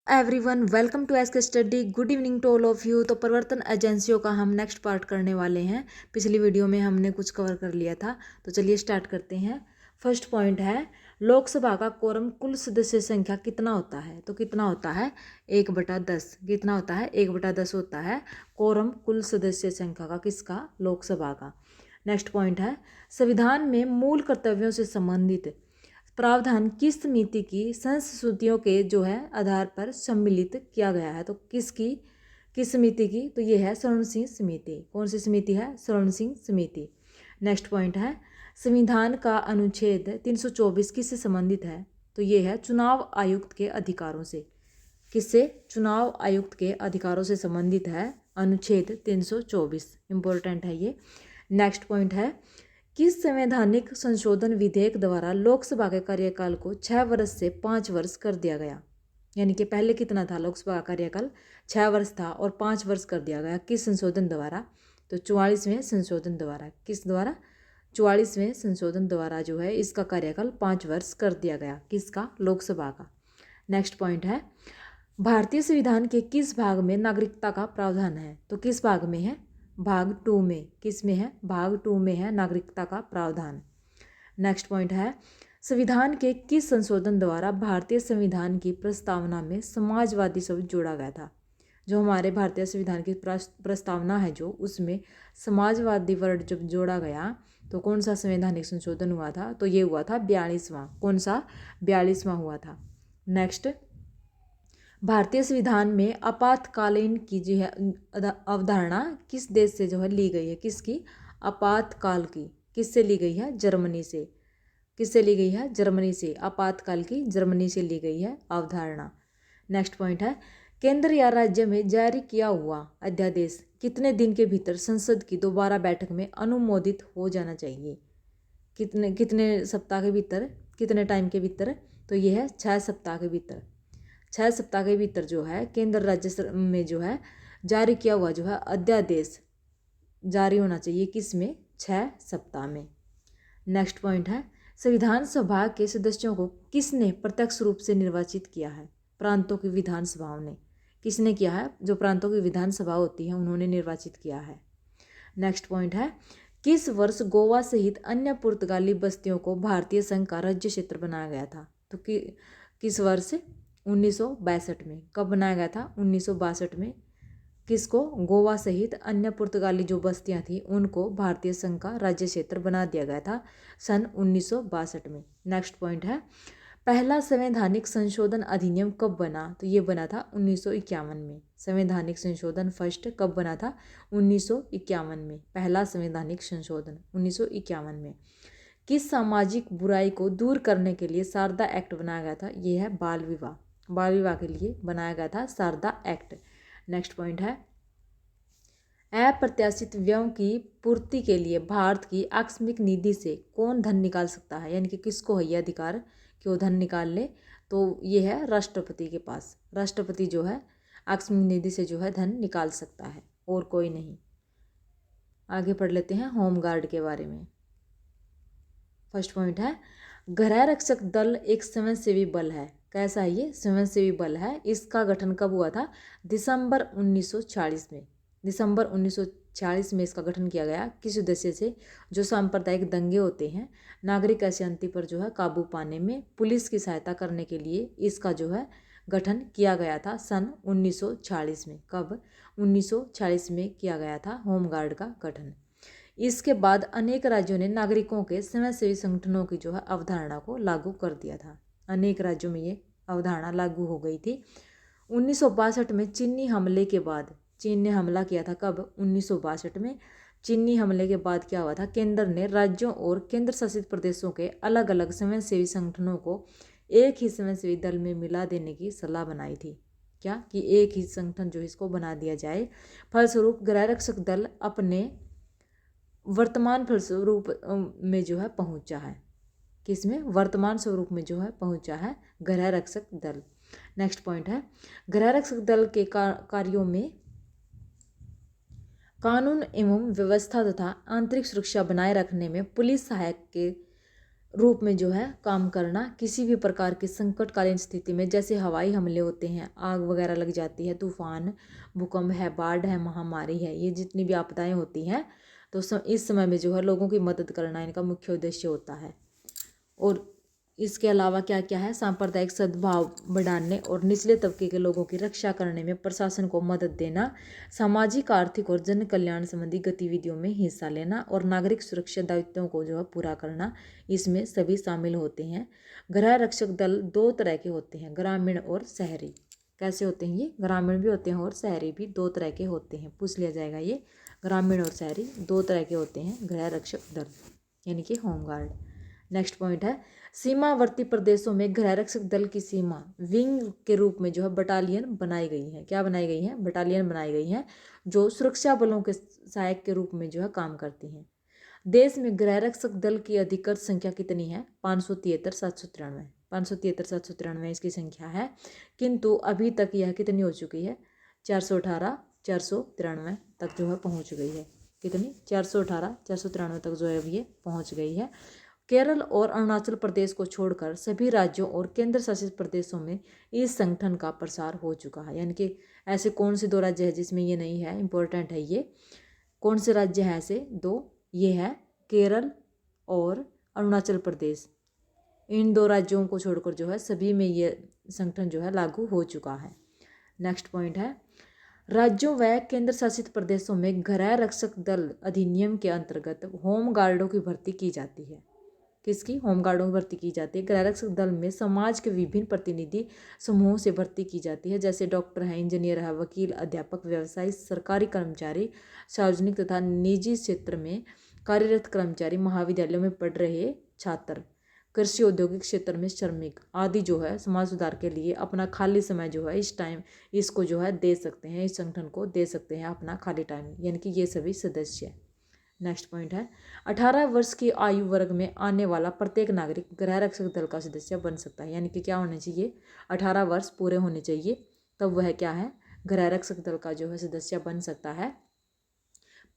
Everyone welcome to SK Study. Good evening to all of you. तो प्रवर्तन एजेंसियों का हम नेक्स्ट पार्ट करने वाले हैं। पिछली वीडियो में हमने कुछ कवर कर लिया था, तो चलिए स्टार्ट करते हैं। फर्स्ट पॉइंट है, लोकसभा का कोरम कुल सदस्य संख्या कितना होता है? तो कितना होता है? 1/10। कितना होता है? 1/10 होता है कोरम कुल सदस्य संख्या का। किसका? लोकसभा का। नेक्स्ट पॉइंट है, संविधान में मूल कर्तव्यों से संबंधित प्रावधान किस समिति की संस्तुतियों के आधार पर सम्मिलित किया गया है? तो किस समिति की? तो ये है स्वर्ण सिंह समिति। कौन सी समिति है? स्वर्ण सिंह समिति। नेक्स्ट पॉइंट है, संविधान का अनुच्छेद 324 किससे संबंधित है? तो ये है चुनाव आयुक्त के अधिकारों से। किससे? चुनाव आयुक्त के अधिकारों से संबंधित है अनुच्छेद 324। इंपॉर्टेंट है ये। नेक्स्ट पॉइंट है, किस संवैधानिक संशोधन विधेयक द्वारा लोकसभा के कार्यकाल को 6 वर्ष से 5 वर्ष कर दिया गया? यानी कि पहले कितना था लोकसभा का कार्यकाल? 6 वर्ष था और 5 वर्ष कर दिया गया। किस संशोधन द्वारा? तो 44वें संशोधन द्वारा। किस द्वारा? 44वें संशोधन द्वारा इसका कार्यकाल 5 वर्ष कर दिया गया। किसका? लोकसभा का। नेक्स्ट पॉइंट है, भारतीय संविधान के किस भाग में नागरिकता का प्रावधान है? तो किस भाग में है? भाग 2 में। किस में है? भाग 2 में है नागरिकता का प्रावधान। नेक्स्ट पॉइंट है, संविधान के किस संशोधन द्वारा भारतीय संविधान की प्रस्तावना में समाजवादी शब्द जोड़ा गया था? जो हमारे भारतीय संविधान की प्रस्तावना है उसमें समाजवादी वर्ड जब जोड़ा गया तो कौन सा संवैधानिक संशोधन हुआ था? तो ये हुआ था 42वां। कौन सा? 42वां हुआ था। नेक्स्ट, भारतीय संविधान में आपातकालीन की अवधारणा किस देश से ली गई है? किसकी? आपातकाल की। किससे ली गई है? जर्मनी से। किससे ली गई है? जर्मनी से। आपातकाल की जर्मनी से ली गई है अवधारणा। नेक्स्ट पॉइंट है, केंद्र या राज्य में जारी किया हुआ अध्यादेश कितने दिन के भीतर संसद की दोबारा बैठक में अनुमोदित हो जाना चाहिए? कितने कितने सप्ताह के भीतर? कितने टाइम के भीतर? तो ये है 6 सप्ताह के भीतर। 6 सप्ताह के भीतर केंद्र राज्य में जारी किया हुआ अध्यादेश जारी होना चाहिए। किस में? 6 सप्ताह में। नेक्स्ट पॉइंट है, संविधान सभा के सदस्यों को किसने प्रत्यक्ष रूप से निर्वाचित किया है? प्रांतों की विधानसभाओं ने। किसने किया है? जो प्रांतों की विधानसभा होती है उन्होंने निर्वाचित किया है। नेक्स्ट पॉइंट है, किस वर्ष गोवा सहित अन्य पुर्तगाली बस्तियों को भारतीय संघ का राज्य क्षेत्र बनाया गया था? तो किस वर्ष? 1962 में। कब बनाया गया था? 1962 में। किसको? गोवा सहित अन्य पुर्तगाली जो बस्तियां थी उनको भारतीय संघ का राज्य क्षेत्र बना दिया गया था सन 1962 में। नेक्स्ट पॉइंट है, पहला संवैधानिक संशोधन अधिनियम कब बना? तो ये बना था 1951 में। संवैधानिक संशोधन फर्स्ट कब बना था? 1951 में। पहला संवैधानिक संशोधन 1951 में। किस सामाजिक बुराई को दूर करने के लिए शारदा एक्ट बनाया गया था? ये है बाल विवाह। बाल विवाह के लिए बनाया गया था शारदा एक्ट। नेक्स्ट पॉइंट है, अप्रत्याशित व्ययों की पूर्ति के लिए भारत की आकस्मिक निधि से कौन धन निकाल सकता है? यानी कि किसको है ये अधिकार कि वो धन निकाल ले? तो ये है राष्ट्रपति के पास। राष्ट्रपति आकस्मिक निधि से धन निकाल सकता है, और कोई नहीं। आगे पढ़ लेते हैं होमगार्ड के बारे में। फर्स्ट पॉइंट है, गृह रक्षक दल एक स्वयंसेवी बल है। कैसा है ये? स्वयंसेवी बल है। इसका गठन कब हुआ था? दिसंबर 1940 में। दिसंबर 1940 में इसका गठन किया गया। किस उद्देश्य से? जो सांप्रदायिक दंगे होते हैं, नागरिक अशांति पर काबू पाने में पुलिस की सहायता करने के लिए इसका गठन किया गया था सन 1940 में। कब? 1940 में किया गया था होमगार्ड का गठन। इसके बाद अनेक राज्यों ने नागरिकों के स्वयंसेवी संगठनों की अवधारणा को लागू कर दिया था। अनेक राज्यों में ये अवधारणा लागू हो गई थी। 1962 में चीनी हमले के बाद, चीन ने हमला किया था। कब? 1962 में। चीनी हमले के बाद क्या हुआ था? केंद्र ने राज्यों और केंद्र शासित प्रदेशों के अलग अलग स्वयंसेवी संगठनों को एक ही स्वयंसेवी दल में मिला देने की सलाह बनाई थी। क्या? कि एक ही संगठन इसको बना दिया जाए। फलस्वरूप गृह रक्षक दल अपने वर्तमान स्वरूप में पहुंचा है। किसमें? वर्तमान स्वरूप में पहुंचा है गृह रक्षक दल। नेक्स्ट पॉइंट है, गृह रक्षक दल के कार्यों में कानून एवं व्यवस्था तथा आंतरिक सुरक्षा बनाए रखने में पुलिस सहायक के रूप में जो है काम करना, किसी भी प्रकार की संकटकालीन स्थिति में, जैसे हवाई हमले होते हैं, आग वगैरह लग जाती है, तूफान, भूकंप है, बाढ़ है, महामारी है, ये जितनी भी आपदाएं होती हैं, तो इस समय में जो है लोगों की मदद करना इनका मुख्य उद्देश्य होता है। और इसके अलावा क्या क्या है, सांप्रदायिक सद्भाव बढ़ाने और निचले तबके के लोगों की रक्षा करने में प्रशासन को मदद देना, सामाजिक, आर्थिक और जन कल्याण संबंधी गतिविधियों में हिस्सा लेना और नागरिक सुरक्षा दायित्वों को जो है पूरा करना, इसमें सभी शामिल होते हैं। गृह रक्षक दल दो तरह के होते हैं, ग्रामीण और शहरी। कैसे होते हैं ये? ग्रामीण भी होते हैं और शहरी भी, दो तरह के होते हैं। पूछ लिया जाएगा ये, ग्रामीण और शहरी दो तरह के होते हैं गृह रक्षक दल, यानी कि होमगार्ड। नेक्स्ट पॉइंट है, सीमावर्ती प्रदेशों में गृह रक्षक दल की सीमा विंग के रूप में जो है बटालियन बनाई गई है। क्या बनाई गई है? बटालियन बनाई गई है, जो सुरक्षा बलों के सहायक के रूप में जो है काम करती हैं। देश में गृह रक्षक दल की अधिकृत संख्या कितनी है? 573,793। 573,793 इसकी संख्या है, किंतु अभी तक यह कितनी हो चुकी है? 418, 493 तक जो है पहुंच गई है। कितनी? 418, 493 तक जो है अभी ये पहुंच गई है। केरल और अरुणाचल प्रदेश को छोड़कर सभी राज्यों और केंद्र शासित प्रदेशों में इस संगठन का प्रसार हो चुका है। यानी कि ऐसे कौन से दो राज्य हैं जिसमें ये नहीं है? इंपॉर्टेंट है ये। कौन से राज्य हैं ऐसे दो? ये है केरल और अरुणाचल प्रदेश। इन दो राज्यों को छोड़कर जो है सभी में ये संगठन जो है लागू हो चुका है। नेक्स्ट पॉइंट है, राज्यों व केंद्र शासित प्रदेशों में गृह रक्षक दल अधिनियम के अंतर्गत होम गार्डों की भर्ती की जाती है। किसकी? होमगार्डों की भर्ती की जाती है। गृह रक्षक दल में समाज के विभिन्न प्रतिनिधि समूहों से भर्ती की जाती है, जैसे डॉक्टर है, इंजीनियर है, वकील, अध्यापक, व्यवसायी, सरकारी कर्मचारी, सार्वजनिक तथा निजी क्षेत्र में कार्यरत कर्मचारी, महाविद्यालयों में पढ़ रहे छात्र, कृषि औद्योगिक क्षेत्र में श्रमिक आदि जो है समाज सुधार के लिए अपना खाली समय जो है इस टाइम इसको जो है दे सकते हैं, इस संगठन को दे सकते हैं अपना खाली टाइम, यानी कि ये सभी सदस्य है। नेक्स्ट पॉइंट है, 18 वर्ष की आयु वर्ग में आने वाला प्रत्येक नागरिक गृह रक्षक दल का सदस्य बन सकता है। यानी कि क्या होने चाहिए? 18 वर्ष पूरे होने चाहिए, तब वह क्या है? गृह रक्षक दल का जो है सदस्य बन सकता है।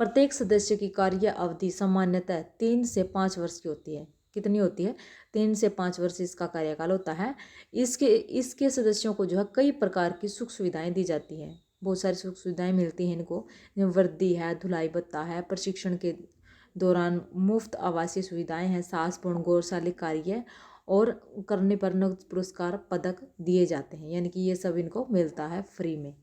प्रत्येक सदस्य की कार्य अवधि सामान्यतः 3 से 5 वर्ष की होती है। कितनी होती है? 3 से 5 वर्ष इसका कार्यकाल होता है। इसके सदस्यों को जो है कई प्रकार की सुख सुविधाएं दी जाती हैं। बहुत सारी सुख सुविधाएं मिलती हैं इनको, वर्दी है, धुलाई भत्ता है, प्रशिक्षण के दौरान मुफ्त आवासीय सुविधाएं हैं, साहसपूर्ण गौरवशाली कार्य और करने पर नगद पुरस्कार, पदक दिए जाते हैं। यानी कि ये सब इनको मिलता है फ्री में।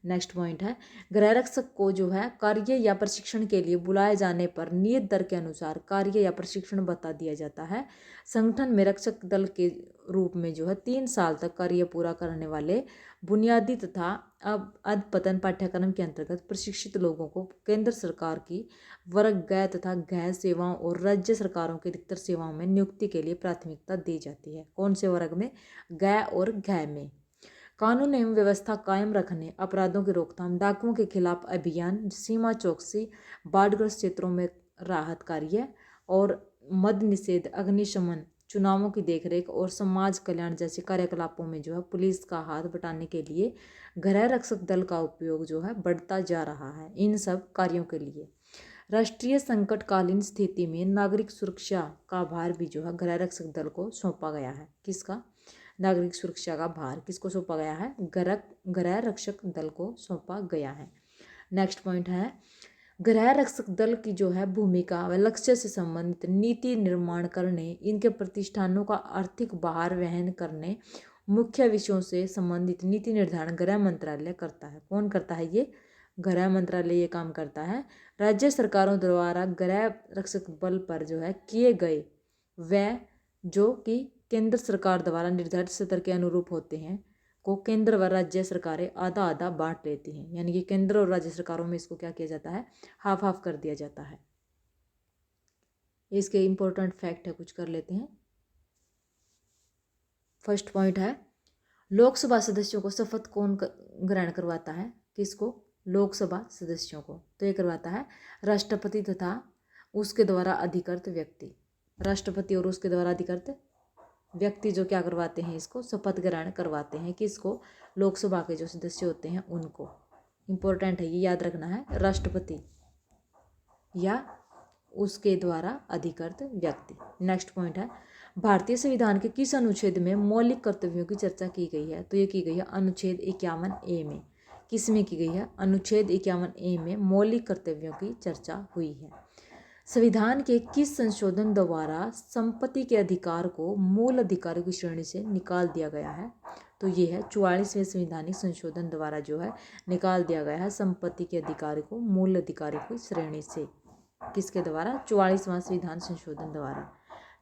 नेक्स्ट पॉइंट है, गृह रक्षक को जो है कार्य या प्रशिक्षण के लिए बुलाए जाने पर नियत दर के अनुसार कार्य या प्रशिक्षण भत्ता दिया जाता है। संगठन में रक्षक दल के रूप में जो है 3 साल तक कार्य पूरा करने वाले बुनियादी तथा अधपतन पाठ्यक्रम के अंतर्गत प्रशिक्षित लोगों को केंद्र सरकार की वर्ग गैर तथा गैर सेवाओं और राज्य सरकारों की अधिकतर सेवाओं में नियुक्ति के लिए प्राथमिकता दी जाती है। कौन से वर्ग में? गैर और गैर में। कानून एवं व्यवस्था कायम रखने, अपराधों की रोकथाम, डाकुओं के खिलाफ अभियान, सीमा चौकसी, बाढ़ग्रस्त क्षेत्रों में राहत कार्य और मद निषेध, अग्निशमन, चुनावों की देखरेख और समाज कल्याण जैसे कार्यकलापों में जो है पुलिस का हाथ बटाने के लिए गृह रक्षक दल का उपयोग जो है बढ़ता जा रहा है। इन सब कार्यों के लिए राष्ट्रीय संकटकालीन स्थिति में नागरिक सुरक्षा का भार भी जो है गृह रक्षक दल को सौंपा गया है। किसका? नागरिक सुरक्षा का भार किसको सौंपा गया है? गृह रक्षक दल को सौंपा गया है। नेक्स्ट पॉइंट है, गृह रक्षक दल की जो है भूमिका व लक्ष्य से संबंधित नीति निर्माण करने, इनके प्रतिष्ठानों का आर्थिक भार वहन करने, मुख्य विषयों से संबंधित नीति निर्धारण गृह मंत्रालय करता है। कौन करता है ये? गृह मंत्रालय ये काम करता है। राज्य सरकारों द्वारा गृह रक्षक बल पर जो है किए गए व्यय जो कि केंद्र सरकार द्वारा निर्धारित स्तर के अनुरूप होते हैं को केंद्र व राज्य सरकारें आधा आधा बांट लेती हैं। यानी कि केंद्र और राज्य सरकारों में इसको क्या किया जाता है? हाफ हाफ कर दिया जाता है। इसके इंपॉर्टेंट फैक्ट है, कुछ कर लेते हैं। फर्स्ट पॉइंट है, लोकसभा सदस्यों को शपथ कौन ग्रहण करवाता है? किसको? लोकसभा सदस्यों को। तो ये करवाता है राष्ट्रपति तथा उसके द्वारा अधिकृत व्यक्ति। राष्ट्रपति और उसके द्वारा अधिकृत व्यक्ति जो क्या करवाते हैं, इसको शपथ ग्रहण करवाते हैं। किसको? लोकसभा के जो सदस्य होते हैं उनको। इंपॉर्टेंट है, ये याद रखना है। राष्ट्रपति या उसके द्वारा अधिकृत व्यक्ति। नेक्स्ट पॉइंट है, भारतीय संविधान के किस अनुच्छेद में मौलिक कर्तव्यों की चर्चा की गई है? तो ये की गई है अनुच्छेद 51A में। किस में की गई है? अनुच्छेद 51A में मौलिक कर्तव्यों की चर्चा हुई है। संविधान के किस संशोधन द्वारा संपत्ति के अधिकार को मूल अधिकारों की श्रेणी से निकाल दिया गया है? तो ये है 44वें संवैधानिक संशोधन द्वारा जो है निकाल दिया गया है संपत्ति के अधिकार को मूल अधिकारों की श्रेणी से। किसके द्वारा? 44वां संविधान संशोधन द्वारा।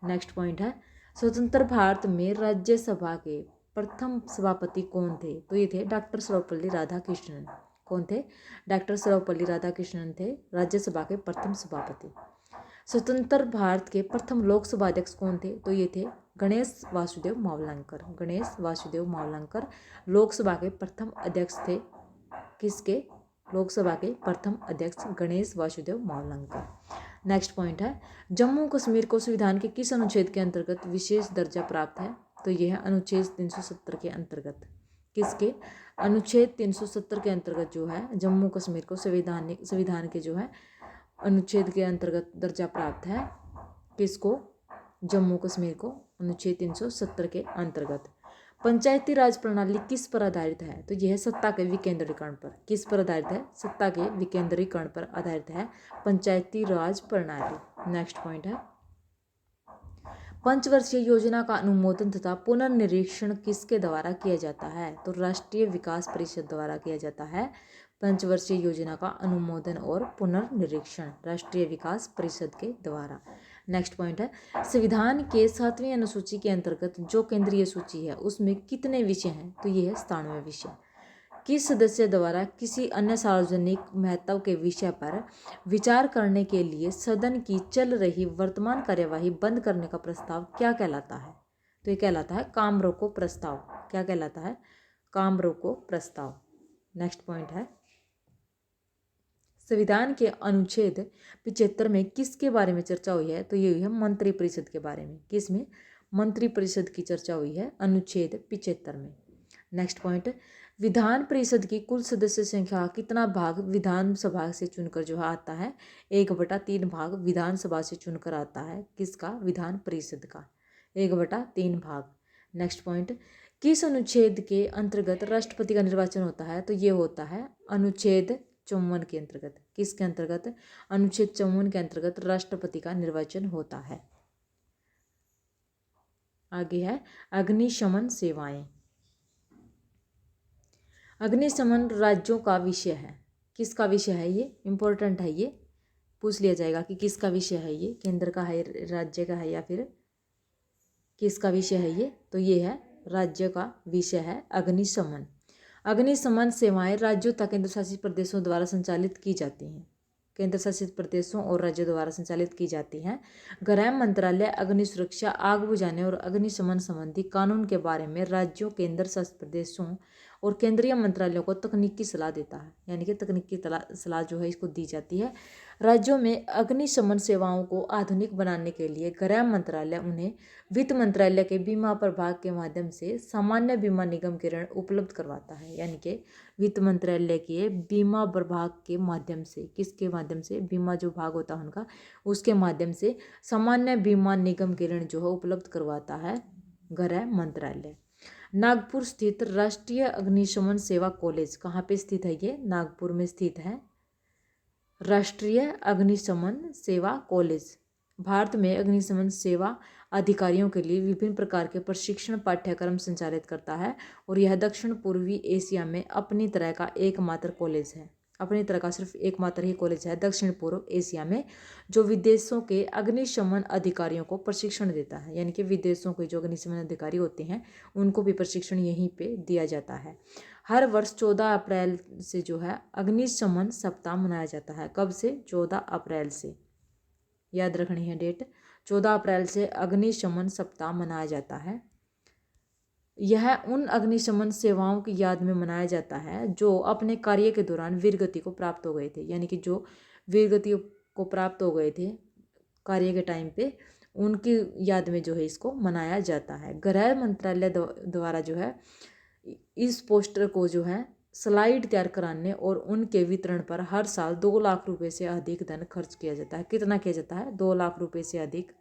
नेक्स्ट पॉइंट है, स्वतंत्र भारत में राज्यसभा के प्रथम सभापति कौन थे? तो ये थे डॉक्टर सर्वपल्ली राधाकृष्णन। कौन थे? डॉक्टर सर्वपल्ली राधाकृष्णन थे राज्यसभा के प्रथम सभापति। स्वतंत्र भारत के प्रथम लोकसभा अध्यक्ष कौन थे? तो ये थे गणेश वासुदेव मावलंकर। गणेश वासुदेव मावलंकर लोकसभा के प्रथम अध्यक्ष थे। किसके? लोकसभा के प्रथम अध्यक्ष गणेश वासुदेव मावलंकर। नेक्स्ट पॉइंट है, जम्मू कश्मीर को संविधान के किस अनुच्छेद के अंतर्गत विशेष दर्जा प्राप्त है? तो यह है अनुच्छेद 370 के अंतर्गत। किसके? अनुच्छेद 370 के अंतर्गत जो है जम्मू कश्मीर को संविधान के जो है अनुच्छेद के अंतर्गत दर्जा प्राप्त है। किसको? जम्मू कश्मीर को अनुच्छेद 370 के अंतर्गत। पंचायती राज प्रणाली किस पर आधारित है? तो यह है सत्ता के विकेंद्रीकरण पर। किस पर आधारित है? सत्ता के विकेंद्रीकरण पर आधारित है पंचायती राज प्रणाली। नेक्स्ट पॉइंट है, पंचवर्षीय योजना का अनुमोदन तथा पुनर्निरीक्षण किसके द्वारा किया जाता है? तो राष्ट्रीय विकास परिषद द्वारा किया जाता है। पंचवर्षीय योजना का अनुमोदन और पुनर्निरीक्षण राष्ट्रीय विकास परिषद के द्वारा। नेक्स्ट पॉइंट है, संविधान के 7वीं अनुसूची के अंतर्गत जो केंद्रीय सूची है उसमें कितने विषय हैं? तो ये है 97 विषय। किस सदस्य द्वारा किसी अन्य सार्वजनिक महत्व के विषय पर विचार करने के लिए सदन की चल रही वर्तमान कार्यवाही बंद करने का प्रस्ताव क्या कहलाता है? तो ये कहलाता है काम रोको प्रस्ताव। क्या कहलाता है? काम रोको प्रस्ताव। नेक्स्ट पॉइंट है, संविधान के अनुच्छेद 75 में किसके बारे में चर्चा हुई है? तो ये हुई है मंत्रिपरिषद के बारे में। किसमें? मंत्रिपरिषद की चर्चा हुई है अनुच्छेद 75 में। नेक्स्ट पॉइंट, विधान परिषद की कुल सदस्य संख्या कितना भाग विधानसभा से चुनकर जो है आता है? 1/3 भाग विधानसभा से चुनकर आता है। किसका? विधान परिषद का 1/3 भाग। नेक्स्ट पॉइंट, किस अनुच्छेद के अंतर्गत राष्ट्रपति का निर्वाचन होता है? तो ये होता है अनुच्छेद 54 के अंतर्गत। किसके अंतर्गत? अनुच्छेद 54 के अंतर्गत राष्ट्रपति का निर्वाचन होता है। आगे है अग्निशमन सेवाएं। अग्निशमन राज्यों का विषय है। किसका विषय है? ये इंपॉर्टेंट है, ये पूछ लिया जाएगा कि किसका विषय है ये, केंद्र का है, राज्य का है, या फिर किसका विषय है ये? तो ये है राज्य का विषय है अग्निशमन। अग्निशमन सेवाएं राज्यों तथा केंद्र शासित प्रदेशों द्वारा संचालित की जाती हैं। केंद्र शासित प्रदेशों और राज्यों द्वारा संचालित की जाती हैं। गृह मंत्रालय अग्नि सुरक्षा, आग बुझाने और अग्निशमन संबंधी कानून के बारे में राज्यों, केंद्र शासित प्रदेशों और केंद्रीय मंत्रालयों को तकनीकी सलाह देता है। यानी कि तकनीकी सलाह जो है इसको दी जाती है। राज्यों में अग्निशमन सेवाओं को आधुनिक बनाने के लिए गृह मंत्रालय उन्हें वित्त मंत्रालय के बीमा प्रभाग के माध्यम से सामान्य बीमा निगम के ऋण उपलब्ध करवाता है। यानी कि वित्त मंत्रालय के बीमा प्रभाग के माध्यम से, किसके माध्यम से? बीमा जो भाग होता है उनका, उसके माध्यम से सामान्य बीमा निगम के ऋण जो है उपलब्ध करवाता है गृह मंत्रालय। नागपुर स्थित राष्ट्रीय अग्निशमन सेवा कॉलेज कहाँ पे स्थित है? ये नागपुर में स्थित है राष्ट्रीय अग्निशमन सेवा कॉलेज। भारत में अग्निशमन सेवा अधिकारियों के लिए विभिन्न प्रकार के प्रशिक्षण पाठ्यक्रम संचालित करता है और यह दक्षिण पूर्वी एशिया में अपनी तरह का एकमात्र कॉलेज है। अपनी तरह का सिर्फ एकमात्र ही कॉलेज है दक्षिण पूर्व एशिया में जो विदेशों के अग्निशमन अधिकारियों को प्रशिक्षण देता है। यानी कि विदेशों के जो अग्निशमन अधिकारी होते हैं उनको भी प्रशिक्षण यहीं पे दिया जाता है। हर वर्ष 14 अप्रैल से जो है अग्निशमन सप्ताह मनाया जाता है। कब से? 14 अप्रैल से। याद रखनी है डेट, 14 अप्रैल से अग्निशमन सप्ताह मनाया जाता है। यह उन अग्निशमन सेवाओं की याद में मनाया जाता है जो अपने कार्य के दौरान वीरगति को प्राप्त हो गए थे। यानी कि जो वीरगति को प्राप्त हो गए थे कार्य के टाइम पे, उनकी याद में जो है इसको मनाया जाता है। गृह मंत्रालय द्वारा जो है इस पोस्टर को जो है स्लाइड तैयार कराने और उनके वितरण पर हर साल 2 लाख रुपए से अधिक धन खर्च किया जाता है। कितना किया जाता है? 2 लाख रुपए से अधिक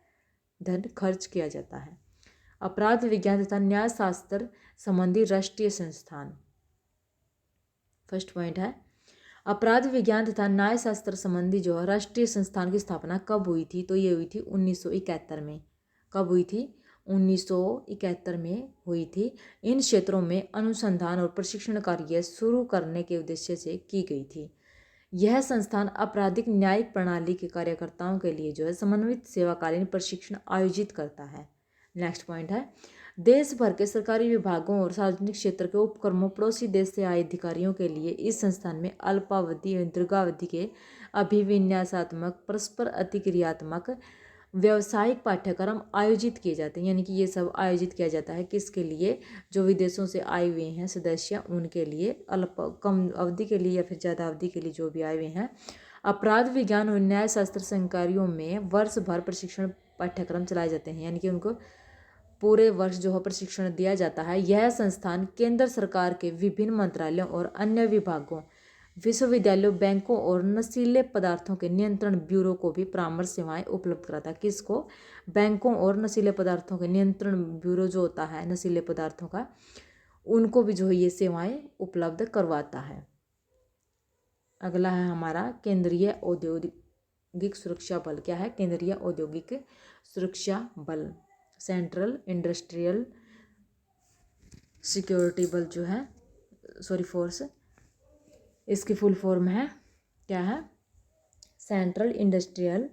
धन खर्च किया जाता है। अपराध विज्ञान तथा न्याय शास्त्र संबंधी राष्ट्रीय संस्थान। फर्स्ट पॉइंट है, अपराध विज्ञान तथा न्याय शास्त्र संबंधी जो है राष्ट्रीय संस्थान की स्थापना कब हुई थी? तो ये हुई थी 1971 में। कब हुई थी? 1971 में हुई थी। इन क्षेत्रों में अनुसंधान और प्रशिक्षण कार्य शुरू करने के उद्देश्य से की गई थी। यह संस्थान आपराधिक न्यायिक प्रणाली के कार्यकर्ताओं के लिए जो है समन्वित सेवाकालीन प्रशिक्षण आयोजित करता है। नेक्स्ट पॉइंट है, देश भर के सरकारी विभागों और सार्वजनिक क्षेत्र के उपक्रमों पड़ोसी देश से आए अधिकारियों के लिए इस संस्थान में अल्पावधि और दीर्घावधि के अभिविन्यासात्मक परस्पर अतिक्रियात्मक व्यावसायिक पाठ्यक्रम आयोजित किए जाते हैं। यानी कि ये सब आयोजित किया जाता है किसके लिए? जो विदेशों से आए हुए हैं सदस्य, उनके लिए, अल्प कम अवधि के लिए या फिर ज़्यादा अवधि के लिए जो भी आए हुए हैं। अपराध विज्ञान और न्याय शास्त्र संकायों में वर्ष भर प्रशिक्षण पाठ्यक्रम चलाए जाते हैं। यानी कि उनको पूरे वर्ष जो है प्रशिक्षण दिया जाता है। यह संस्थान केंद्र सरकार के विभिन्न मंत्रालयों और अन्य विभागों, विश्वविद्यालयों, बैंकों और नशीले पदार्थों के नियंत्रण ब्यूरो को भी परामर्श सेवाएं उपलब्ध कराता है। किसको? बैंकों और नशीले पदार्थों के नियंत्रण ब्यूरो जो होता है नशीले पदार्थों का, उनको भी जो है ये सेवाएं उपलब्ध करवाता है। अगला है हमारा केंद्रीय औद्योगिक सुरक्षा बल। क्या है? केंद्रीय औद्योगिक सुरक्षा बल, सेंट्रल इंडस्ट्रियल सिक्योरिटी बल जो है, फोर्स, इसकी फुल फॉर्म है क्या है? Central industrial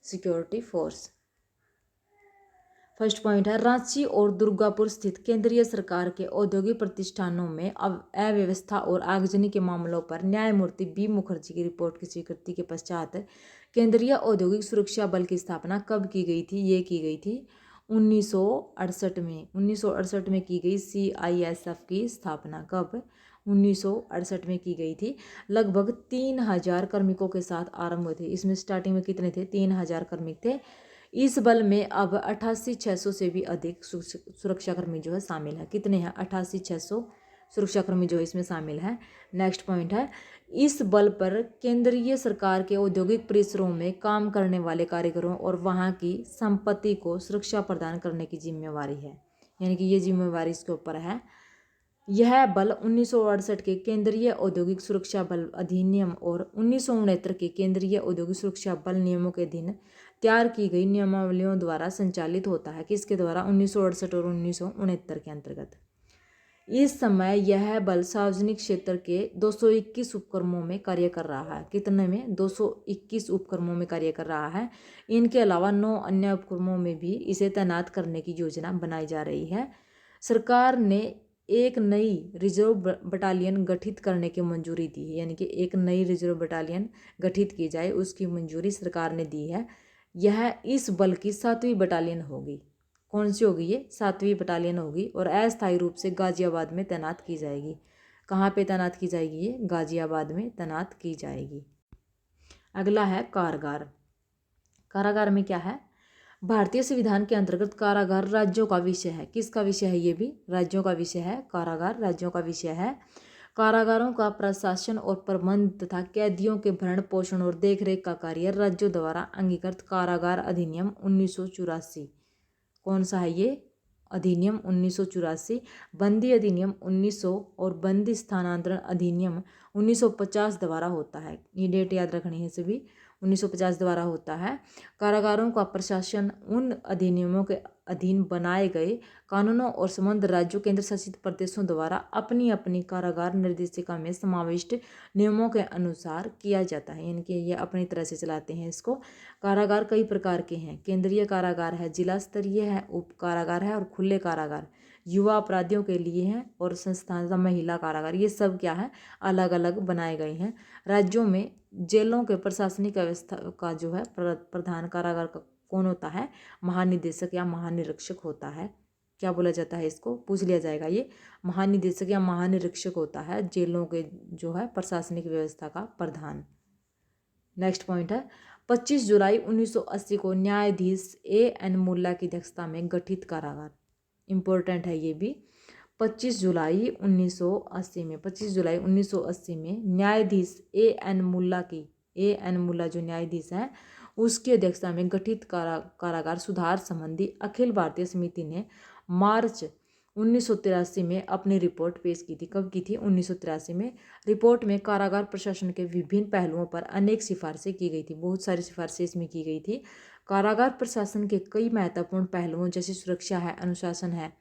security force. First point है, रांची और दुर्गापुर स्थित केंद्रीय सरकार के औद्योगिक प्रतिष्ठानों में अव्यवस्था और आगजनी के मामलों पर न्यायमूर्ति बी मुखर्जी की रिपोर्ट की स्वीकृति के पश्चात केंद्रीय औद्योगिक सुरक्षा बल की स्थापना कब की गई थी? ये की गई थी 1968 में। 1968 में की गई CISF की स्थापना। कब? 1968 में की गई थी। लगभग 3000 कार्मिकों के साथ आरंभ हुए थे। इसमें स्टार्टिंग में कितने थे? 3000 कार्मिक थे। इस बल में अब 88,600 से भी अधिक सुरक्षाकर्मी जो है शामिल है। कितने हैं? 88,600 सुरक्षाकर्मी जो है इसमें शामिल है। नेक्स्ट पॉइंट है, इस बल पर केंद्रीय सरकार के औद्योगिक परिसरों में काम करने वाले कारीगरों और वहां की संपत्ति को सुरक्षा प्रदान करने की जिम्मेवारी है। यानी कि ये जिम्मेवारी इसके ऊपर है। यह बल 1968 के केंद्रीय औद्योगिक सुरक्षा बल अधिनियम और 1969 के केंद्रीय औद्योगिक सुरक्षा बल नियमों के अधीन तैयार की गई नियमावलियों द्वारा संचालित होता है। किसके द्वारा? 1968 और 1969 के अंतर्गत। इस समय यह बल सार्वजनिक क्षेत्र के 221 उपक्रमों में कार्य कर रहा है। कितने में? 221 उपक्रमों में कार्य कर रहा है। इनके अलावा 9 अन्य उपक्रमों में भी इसे तैनात करने की योजना बनाई जा रही है। सरकार ने एक नई रिजर्व बटालियन गठित करने की मंजूरी दी है। यानी कि एक नई रिजर्व बटालियन गठित की जाए, उसकी मंजूरी सरकार ने दी है। यह इस बल की 7वीं बटालियन होगी। कौन सी होगी? ये 7वीं बटालियन होगी और अस्थायी रूप से गाजियाबाद में तैनात की जाएगी। कहाँ पे तैनात की जाएगी? ये गाजियाबाद में तैनात की जाएगी। अगला है कारागार। कारागार में क्या है? भारतीय संविधान के अंतर्गत कारागार राज्यों का विषय है। किसका विषय है? ये भी राज्यों का विषय है। कारागार राज्यों का विषय है। कारागारों का प्रशासन और प्रबंध तथा कैदियों के भरण पोषण और देखरेख का कार्य राज्यों द्वारा अंगीकृत कारागार अधिनियम 1984। कौन सा है ये? अधिनियम 1984। बंदी अधिनियम 1900 और बंदी स्थानांतरण अधिनियम 1950 द्वारा होता है। ये डेट याद रखनी है सभी। 1950 द्वारा होता है। कारागारों का प्रशासन उन अधिनियमों के अधीन बनाए गए कानूनों और संबद्ध राज्यों, केंद्र शासित प्रदेशों द्वारा अपनी अपनी कारागार निर्देशिका में समाविष्ट नियमों के अनुसार किया जाता है। यानी कि ये अपनी तरह से चलाते हैं इसको। कारागार कई प्रकार के हैं। केंद्रीय कारागार है, जिला स्तरीय है, उप कारागार है और खुले कारागार युवा अपराधियों के लिए हैं और संस्थान महिला कारागार। ये सब क्या है? अलग अलग बनाए गए हैं। राज्यों में जेलों के प्रशासनिक व्यवस्था का जो है प्रधान कारागार का कौन होता है? महानिदेशक या महानिरीक्षक होता है। क्या बोला जाता है इसको? पूछ लिया जाएगा। ये महानिदेशक या महानिरीक्षक होता है जेलों के जो है प्रशासनिक व्यवस्था का प्रधान। नेक्स्ट पॉइंट है, 25 जुलाई 1980 को न्यायाधीश A.N. मुल्ला की अध्यक्षता में गठित कारागार। इंपॉर्टेंट है ये भी। 25 जुलाई 1980 में 25 जुलाई 1980 में न्यायाधीश A.N. मुल्ला जो न्यायाधीश हैं उसकी अध्यक्षता में गठित कारागार सुधार संबंधी अखिल भारतीय समिति ने मार्च 1983 में अपनी रिपोर्ट पेश की थी। कब की थी? 1983 में। रिपोर्ट में कारागार प्रशासन के विभिन्न पहलुओं पर अनेक सिफारिशें की गई थी। बहुत सारी सिफारिशें इसमें की गई थी। कारागार प्रशासन के कई महत्वपूर्ण पहलुओं जैसे सुरक्षा है, अनुशासन है,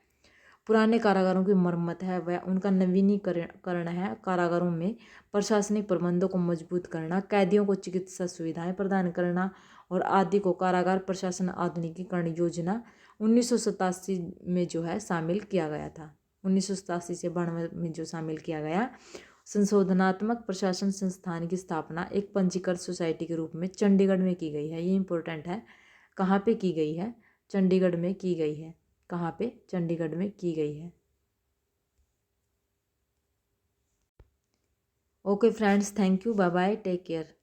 पुराने कारागारों की मरम्मत है, वह उनका नवीनीकरण है, कारागारों में प्रशासनिक प्रबंधों को मजबूत करना, कैदियों को चिकित्सा सुविधाएं प्रदान करना और आदि को कारागार प्रशासन आधुनिकीकरण योजना 1987 में जो है शामिल किया गया था। 1987 से 92 में जो शामिल किया गया। संशोधनात्मक प्रशासन संस्थान की स्थापना एक पंजीकृत सोसाइटी के रूप में चंडीगढ़ में की गई है। ये इंपॉर्टेंट है। कहाँ पे की गई है? चंडीगढ़ में की गई है। कहाँ पे? चंडीगढ़ में की गई है। Okay friends, thank you, bye bye, take care.